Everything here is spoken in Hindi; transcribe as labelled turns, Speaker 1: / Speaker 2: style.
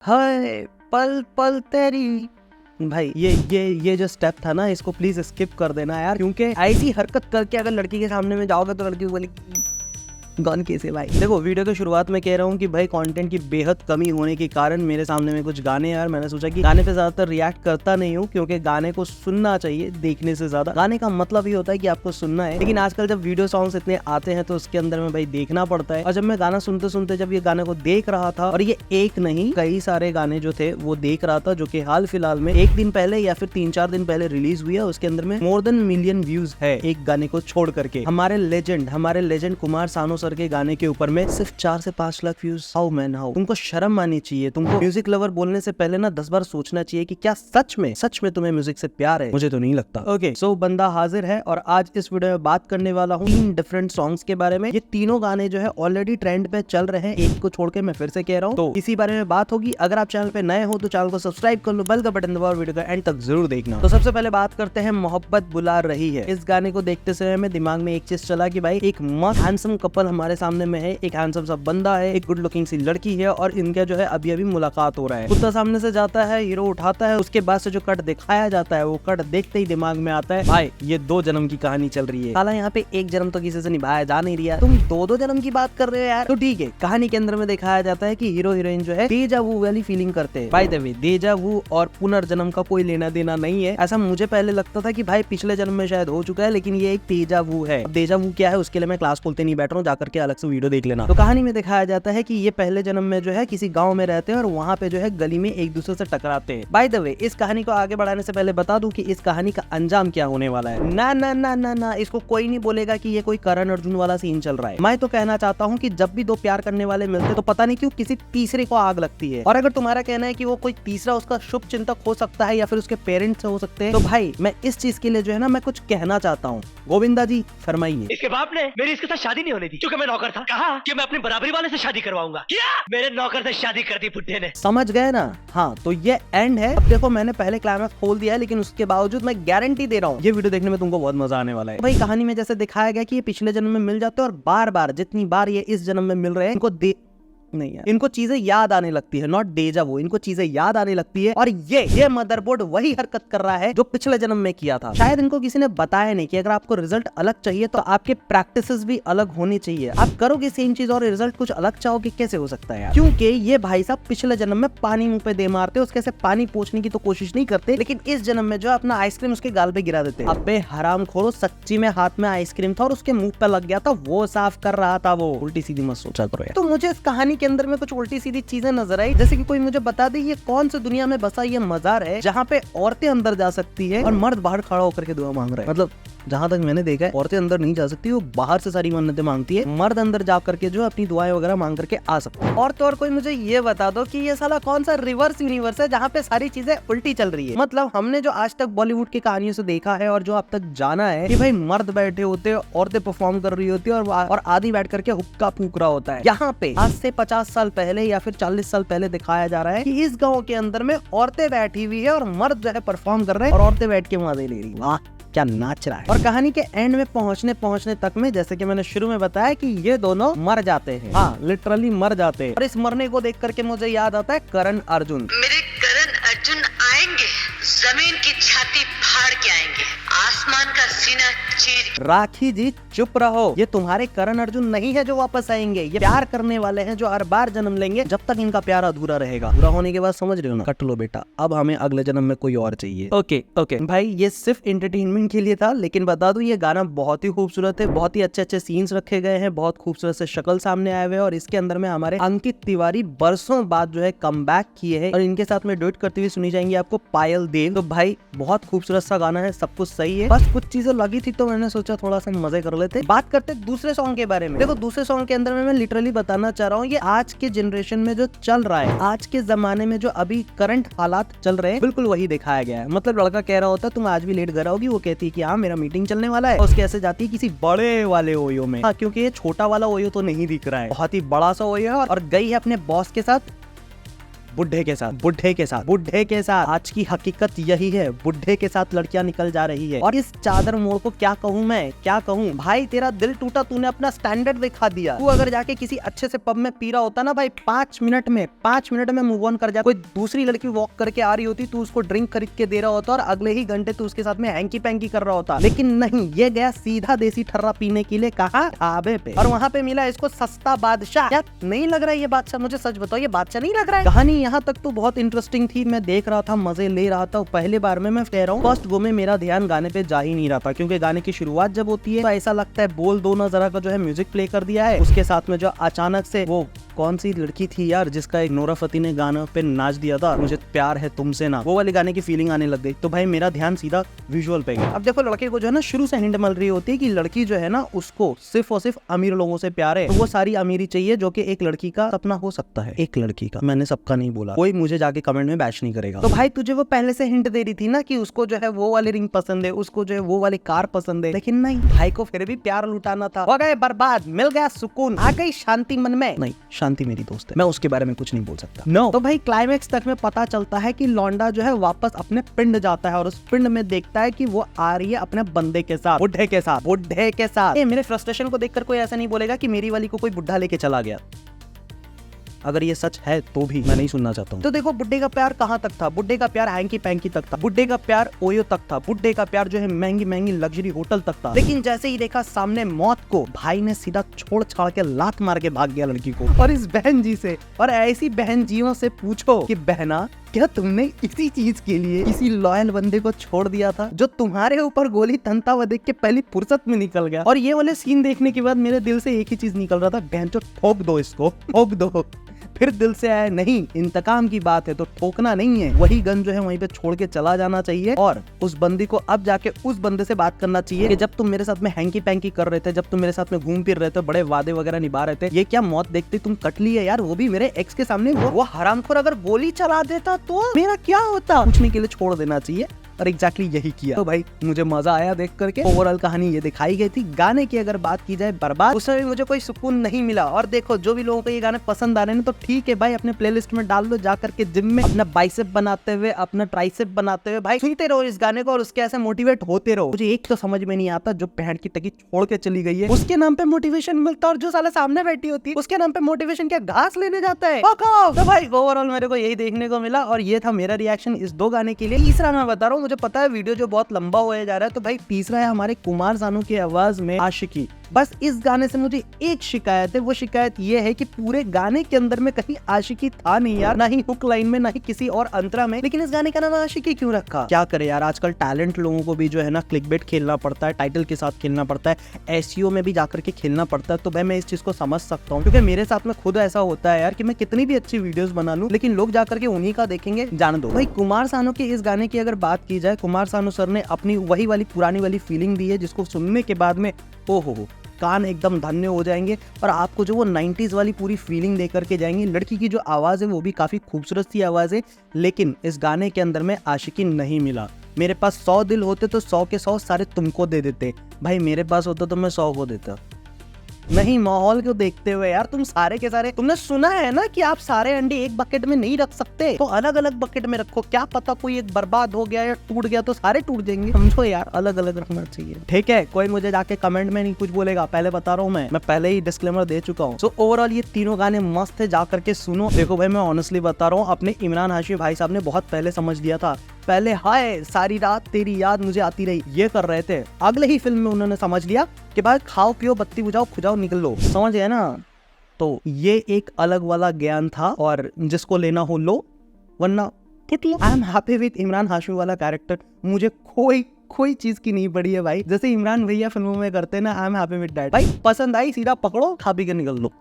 Speaker 1: हाय पल पल तेरी। भाई ये जो स्टेप था ना, इसको प्लीज स्किप कर देना यार, क्योंकि ऐसी हरकत करके अगर लड़की के सामने में जाओगे तो लड़की बोले गन कैसे भाई। देखो, वीडियो के शुरुआत में कह रहा हूँ कि भाई कंटेंट की बेहद कमी होने के कारण मेरे सामने में कुछ गाने यार, मैंने सोचा कि गाने पे ज्यादातर रिएक्ट करता नहीं हूँ, क्योंकि गाने को सुनना चाहिए देखने से ज्यादा। गाने का मतलब ही होता है कि आपको सुनना है, लेकिन आजकल जब वीडियो सॉन्ग्स इतने आते हैं तो उसके अंदर में भाई देखना पड़ता है। और जब मैं गाना सुनते सुनते जब ये गाने को देख रहा था, और ये एक नहीं कई सारे गाने जो थे वो देख रहा था, जो कि हाल फिलहाल में एक दिन पहले या फिर 3-4 दिन पहले रिलीज हुई है, उसके अंदर में मोर देन मिलियन व्यूज है एक गाने को छोड़ करके। हमारे लेजेंड कुमार सानू सर के गाने के ऊपर में सिर्फ 4 से 5 lakh views. How man how. तुमको शर्म आनी चाहिए। तुमको म्यूजिक लवर बोलने से पहले ना 10 बार सोचना चाहिए कि क्या सच में तुम्हें म्यूजिक से प्यार है। मुझे तो नहीं लगता। ओके, सो बंदा हाजिर है और आज इस वीडियो में बात करने वाला हूँ 3 डिफरेंट सॉन्ग्स के बारे में। ये तीनों गाने जो है ऑलरेडी ट्रेंड पे चल रहे हैं, एक को छोड़ के मैं फिर से कह रहा हूँ, तो इसी बारे में बात होगी। अगर आप चैनल पे नए हो तो चैनल को सब्सक्राइब कर लो, बेल का बटन दबाओ, वीडियो का एंड तक जरूर देखना। तो सबसे पहले बात करते हैं मोहब्बत बुला रही है। इस गाने को देखते समय मेरे दिमाग में एक चीज चला कि भाई एक मस्त हैंडसम कपल हमारे सामने में है, एक हैंडसम सा बंदा है, एक गुड लुकिंग सी लड़की है, और इनका जो है अभी अभी मुलाकात हो रहा है। कुत्ता सामने से जाता है, हीरो उठाता है, उसके बाद से जो कट दिखाया जाता है वो कट देखते ही दिमाग में आता है भाई ये 2 जन्म की कहानी चल रही है। साला यहाँ पे एक जन्म तो किसी से निभाया जा नहीं रहा, तुम 2 जन्म की बात कर रहे हो यार। तो ठीक है, कहानी के अंदर में दिखाया जाता है कि हीरो हीरोइन जो है डेजा वू वाली फीलिंग करते हैं। बाय द वे, डेजा वू और पुनर्जन्म का कोई लेना देना नहीं है। ऐसा मुझे पहले लगता था कि भाई पिछले जन्म में शायद हो चुका है, लेकिन ये एक डेजा वू है। डेजा वू क्या है उसके लिए मैं क्लास खोलते नहीं बैठ रहा हूँ, जाकर के अलग से वीडियो देख लेना। तो कहानी में दिखाया जाता है कि ये पहले जन्म में जो है किसी गांव में रहते हैं और वहाँ पे जो है गली में एक दूसरे से टकराते हैं। बाय द वे, इस कहानी को आगे बढ़ाने से पहले बता दूं कि इस कहानी का अंजाम क्या होने वाला है। ना ना ना ना ना, इसको कोई नहीं बोलेगा कि ये कोई करण अर्जुन वाला सीन चल रहा है। मैं तो कहना चाहता हूँ कि जब भी 2 प्यार करने वाले मिलते तो पता नहीं क्यों किसी तीसरे को आग लगती है। और अगर तुम्हारा कहना है कि वो कोई तीसरा उसका शुभ चिंतक हो सकता है या फिर उसके पेरेंट्स हो सकते हैं, तो भाई मैं इस चीज के लिए जो है ना मैं कुछ कहना चाहता हूँ। गोविंदा जी फरमाइए।
Speaker 2: इसके बाप ने मेरी इसके साथ शादी नहीं होने दी, क्योंकि मैं नौकर था। कहा कि मैं अपनी बराबरी वाले से शादी करवाऊंगा, किया मेरे नौकर से शादी कर दी बुड्ढे ने।
Speaker 1: समझ गए ना। हाँ, तो ये एंड है। अब देखो, मैंने पहले क्लाइमैक्स खोल दिया है, लेकिन उसके बावजूद मैं गारंटी दे रहा हूँ ये वीडियो देखने में तुमको बहुत मजा आने वाला है। भाई कहानी में जैसे दिखाया गया कि ये पिछले जन्म में मिल जाते हैं और बार बार जितनी बार ये इस जन्म में मिल रहे हैं इनको नहीं है, इनको चीजें याद आने लगती है। नॉट डेजा वो, इनको चीजें याद आने लगती है। और ये मदरबोर्ड वही हरकत कर रहा है जो पिछले जन्म में किया था। शायद इनको किसी ने बताया नहीं कि अगर आपको रिजल्ट अलग चाहिए तो आपके प्रैक्टिसेस भी अलग होनी चाहिए। आप करोगे सेम चीज और रिजल्ट कुछ अलग चाहोगे, कैसे हो सकता है यार? क्योंकि ये भाई साहब पिछले जन्म में पानी मुंह पे दे मारते, उसके से पानी पोंछने की तो कोशिश नहीं करते, लेकिन इस जन्म में जो अपना आइसक्रीम उसके गाल पे गिरा देते। अबे हराम खोरो, सच्ची में हाथ में आइसक्रीम था और उसके मुंह पे लग गया था, वो साफ कर रहा था। वो उल्टी सीधी मत सोचा करो यार। तो मुझे इस कहानी के अंदर में कुछ उल्टी सीधी चीजें नजर आई, जैसे कि कोई मुझे बता दे ये कौन सी दुनिया में बसा ये मजार है जहाँ पे औरतें अंदर जा सकती है और मर्द बाहर खड़ा होकर के दुआ मांग रहा है। मतलब जहां तक मैंने देखा है औरतें अंदर नहीं जा सकती, वो बाहर से सारी मन्नतें मांगती है, मर्द अंदर जा करके जो अपनी दुआएं वगैरह मांग करके आ सकते हैं। और तो और कोई मुझे ये बता दो कि ये साला कौन सा रिवर्स यूनिवर्स है जहाँ पे सारी चीजें उल्टी चल रही है। मतलब हमने जो आज तक बॉलीवुड की कहानियों से देखा है और जो अब तक जाना है कि भाई मर्द बैठे होते, औरतें परफॉर्म कर रही होती है और आदि बैठ करके हुक्का फूक रहा होता है। यहाँ पे आज से 50 साल पहले या फिर 40 साल पहले दिखाया जा रहा है कि इस गाँव के अंदर में औरतें बैठी हुई है और मर्द जो है परफॉर्म कर रहे हैं और औरतें बैठ के मजे ले रही। वाह क्या नाच रहा है। और कहानी के एंड में पहुंचने तक में जैसे कि मैंने शुरू में बताया कि ये दोनों मर जाते हैं। हाँ, लिटरली मर जाते हैं। और इस मरने को देख करके मुझे याद आता है करण अर्जुन।
Speaker 3: मेरे करण अर्जुन आएंगे, जमीन की छाती फाड़ के आएंगे, आसमान का सीना चीर।
Speaker 1: राखी जी चुप रहो, ये तुम्हारे करण अर्जुन नहीं है जो वापस आएंगे, ये प्यार करने वाले हैं जो हर बार जन्म लेंगे जब तक इनका प्यार अधूरा रहेगा। पूरा होने के बाद समझ रहे हो ना, कट लो बेटा, अब हमें अगले जन्म में कोई और चाहिए। ओके भाई, ये सिर्फ एंटरटेनमेंट के लिए था, लेकिन बता दूं ये गाना बहुत ही खूबसूरत है, बहुत ही अच्छे सीन्स रखे गए हैं, बहुत खूबसूरत से शक्ल सामने आए हुए हैं। और इसके अंदर में हमारे अंकित तिवारी बरसों बाद जो है कमबैक किए हैं और इनके साथ में डुएट करती हुई सुनी जाएंगी आपको पायल देव। तो भाई बहुत खूबसूरत सा गाना है, सब कुछ सही है, बस कुछ चीजें लगी थी तो मैंने सोचा थोड़ा सा मजे कर लेते। बात करते दूसरे सॉन्ग के बारे में। देखो, दूसरे सॉन्ग के अंदर में मैं लिटरली बताना चाह रहा हूँ ये आज के जनरेशन में जो चल रहा है, आज के जमाने में जो अभी करंट हालात चल रहे हैं, बिल्कुल वही दिखाया गया है। मतलब लड़का कह रहा होता है तुम आज भी लेट घर आओगी, वो कहती है कि हाँ मेरा मीटिंग चलने वाला है, उसके ऐसे जाती है किसी बड़े वाले ओयो में। हाँ, क्योंकि ये छोटा वाला ओयो तो नहीं दिख रहा है, बहुत ही बड़ा सा ओयो है और गई है अपने बॉस के साथ बुढ़े के साथ, बुढ़े के साथ, बुढ़े के साथ। आज की हकीकत यही है, बुढ़े के साथ लड़कियां निकल जा रही है। और इस चादर मोड़ को क्या कहूँ मैं, क्या कहूँ भाई, तेरा दिल टूटा, तूने अपना स्टैंडर्ड दिखा दिया। तू अगर जाके किसी अच्छे से पब में पी रहा होता ना भाई, 5 मिनट में मूव ऑन कर जा। कोई दूसरी लड़की वॉक करके आ रही होती, तू उसको ड्रिंक खरीद के दे रहा होता और अगले ही घंटे तू उसके साथ में हैंकी पैंकी कर रहा होता। लेकिन नहीं, ये गया सीधा देसी ठर्रा पीने के लिए कहा, ढाबे पे, और वहाँ पे मिला इसको सस्ता बादशाह। क्या नहीं लग रहा है ये बादशाह? मुझे सच बताओ, ये बादशाह नहीं लग रहा है? कहानी यहाँ तक तो बहुत इंटरेस्टिंग थी, मैं देख रहा था, मजे ले रहा था। पहले बार में मैं कह रहा हूँ, फर्स्ट गो में मेरा ध्यान गाने पे जा ही नहीं रहा था, क्योंकि गाने की शुरुआत जब होती है तो ऐसा लगता है बोल दो ना जरा का जो है म्यूजिक प्ले कर दिया है, उसके साथ में जो अचानक से वो कौन सी लड़की थी यार जिसका एक नोरा फतेही ने गाना पे नाच दिया था, मुझे प्यार है तुमसे ना, वो वाले गाने की फीलिंग आने लग गई। तो भाई मेरा ध्यान सीधा विजुअल पे गया। अब देखो, लड़के को जो है ना शुरू से हिंट मिल रही होती है कि लड़की जो है ना उसको सिर्फ और सिर्फ अमीर लोगों से प्यार है, तो वो सारी अमीरी चाहिए जो कि एक लड़की का सपना हो सकता है। एक लड़की का, मैंने सबका नहीं बोला, कोई मुझे जाके कमेंट में बैश नहीं करेगा। तो भाई तुझे वो पहले से हिंट दे रही थी ना कि उसको जो है वो वाली रिंग पसंद है, उसको जो है वो वाली कार पसंद है, लेकिन नहीं, भाई को फिर भी प्यार लुटाना था। हो गए बर्बाद, मिल गया सुकून, आ गई शांति मन में। नहीं, शांति मेरी दोस्त है, मैं उसके बारे में कुछ नहीं बोल सकता। नो। तो भाई क्लाइमेक्स तक में पता चलता है कि लौंडा जो है वापस अपने पिंड जाता है और उस पिंड में देखता है कि वो आ रही है अपने बंदे के साथ, बुढ़े के साथ, बुढ़े के साथ। मेरे फ्रस्ट्रेशन को देखकर कोई ऐसा नहीं बोलेगा कि मेरी वाली को कोई बुढ़ा लेके चला गया। अगर ये सच है तो भी मैं नहीं सुनना चाहता हूँ। तो देखो, बुड्ढे का प्यार कहाँ तक था? बुड्ढे का प्यार हैंकी पैंकी तक था, बुड्ढे का प्यार ओयो तक था, बुड्ढे का प्यार जो है महंगी महंगी लग्जरी होटल तक था। लेकिन जैसे ही देखा सामने मौत को, भाई ने सीधा छोड़ छाड़ के लात मार के भाग गया लड़की को। और इस बहन जी से और ऐसी बहन जियों से पूछो कि बहना, क्या तुमने इसी चीज के लिए किसी लॉयल बंदे को छोड़ दिया था जो तुम्हारे ऊपर गोली तनता हुआ देख के पहली फुर्सत में निकल गया? और ये वाले सीन देखने के बाद मेरे दिल से एक ही चीज निकल रहा था, बहन जो ठोक दो इसको, ठोक दो। फिर दिल से आया, नहीं, इंतकाम की बात है तो ठोकना नहीं है, वही गन जो है वहीं पे छोड़ के चला जाना चाहिए और उस बंदी को अब जाके उस बंदे से बात करना चाहिए कि जब तुम मेरे साथ में हैंकी पैंकी कर रहे थे, जब तुम मेरे साथ में घूम फिर रहे थे, बड़े वादे वगैरह निभा रहे थे, ये क्या मौत देखते तुम कट ली है यार, वो भी मेरे एक्स के सामने। वो हरामखोर अगर गोली चला देता तो मेरा क्या होता? पूछने के लिए छोड़ देना चाहिए, और एग्जैक्टली यही किया। तो भाई मुझे मजा आया देख करके। ओवरऑल कहानी ये दिखाई गई थी। गाने की अगर बात की जाए, बर्बाद, उसमें भी मुझे कोई सुकून नहीं मिला। और देखो, जो भी लोगों को ये गाने पसंद आ रहे हैं तो ठीक है भाई, अपने प्लेलिस्ट में डाल दो, जा करके जिम में अपना बाइसेप बनाते हुए, अपना ट्राइसेप बनाते हुए भाई सुनते रहो इस गाने को और उसके ऐसे मोटिवेट होते रहो। मुझे एक तो समझ में नहीं आता, जो बहन की टकी छोड़ के चली गई है उसके नाम पे मोटिवेशन मिलता है और जो साला सामने बैठी होती है उसके नाम पे मोटिवेशन क्या घास लेने जाता है। तो भाई ओवरऑल मेरे को यही देखने को मिला और ये था मेरा रिएक्शन इस 2 गाने के लिए। तीसरा मैं बता रहा हूँ, मुझे पता है वीडियो जो बहुत लंबा होया जा रहा है, तो भाई तीसरा है हमारे कुमार सानू की आवाज में आशिकी। बस इस गाने से मुझे एक शिकायत है, वो शिकायत ये है कि पूरे गाने के अंदर में कहीं आशिकी था नहीं यार, ना ही हुक लाइन में, ना ही किसी और अंतरा में, लेकिन इस गाने का नाम आशिकी क्यों रखा? क्या करे यार, आजकल टैलेंट लोगों को भी जो है ना क्लिकबेट खेलना पड़ता है, टाइटल के साथ खेलना पड़ता है, एसईओ में भी जाकर के खेलना पड़ता है। तो भाई मैं इस चीज को समझ सकता हूँ, क्योंकि मेरे साथ में खुद ऐसा होता है यार कि मैं कितनी भी अच्छी वीडियोस बना लूं, लेकिन लोग जाकर के उन्हीं का देखेंगे। जान दो भाई, कुमार सानू के इस गाने की अगर बात की जाए, कुमार सानू सर ने अपनी वही वाली पुरानी वाली फीलिंग दी है जिसको सुनने के बाद में हो कान एकदम धन्य हो जाएंगे और आपको जो वो 90s वाली पूरी फीलिंग दे करके जाएंगे। लड़की की जो आवाज़ है वो भी काफ़ी खूबसूरत सी आवाज़ है, लेकिन इस गाने के अंदर में आशिकी नहीं मिला। मेरे पास 100 दिल होते तो 100 के 100 सारे तुमको दे देते, भाई मेरे पास होता तो मैं 100 को देता। नहीं, माहौल को देखते हुए यार, तुम सारे के सारे, तुमने सुना है ना कि आप सारे अंडे एक बकेट में नहीं रख सकते, तो अलग अलग बकेट में रखो। क्या पता कोई एक बर्बाद हो गया या टूट गया तो सारे टूट जाएंगे। समझो यार, अलग अलग रखना चाहिए। ठीक है, कोई मुझे जाके कमेंट में नहीं कुछ बोलेगा, पहले बता रहा हूँ मैं पहले ही डिस्क्लेमर दे चुका हूँ। सो ओवरऑल ये तीनों गाने मस्त है, जा करके सुनो। देखो भाई, मैं ऑनेस्टली बता रहा हूँ, अपने इमरान हाशमी भाई साहब ने बहुत पहले समझ लिया था। पहले हाय सारी रात तेरी याद मुझे आती रही ये कर रहे थे, अगले ही फिल्म में उन्होंने समझ लिया कि भाई खाओ पियो बत्ती बुझाओ खुजाओ निकल लो। समझ गए ना? तो ये एक अलग वाला ज्ञान था और जिसको लेना हो लो, वरना I am happy with Imran Hashmi वाला कैरेक्टर। मुझे कोई चीज की नहीं पड़ी है भाई, जैसे इमरान भैया फिल्मों में करते ना, I am happy with that. भाई पसंद आई सीधा पकड़ो, खा पी के निकल लो।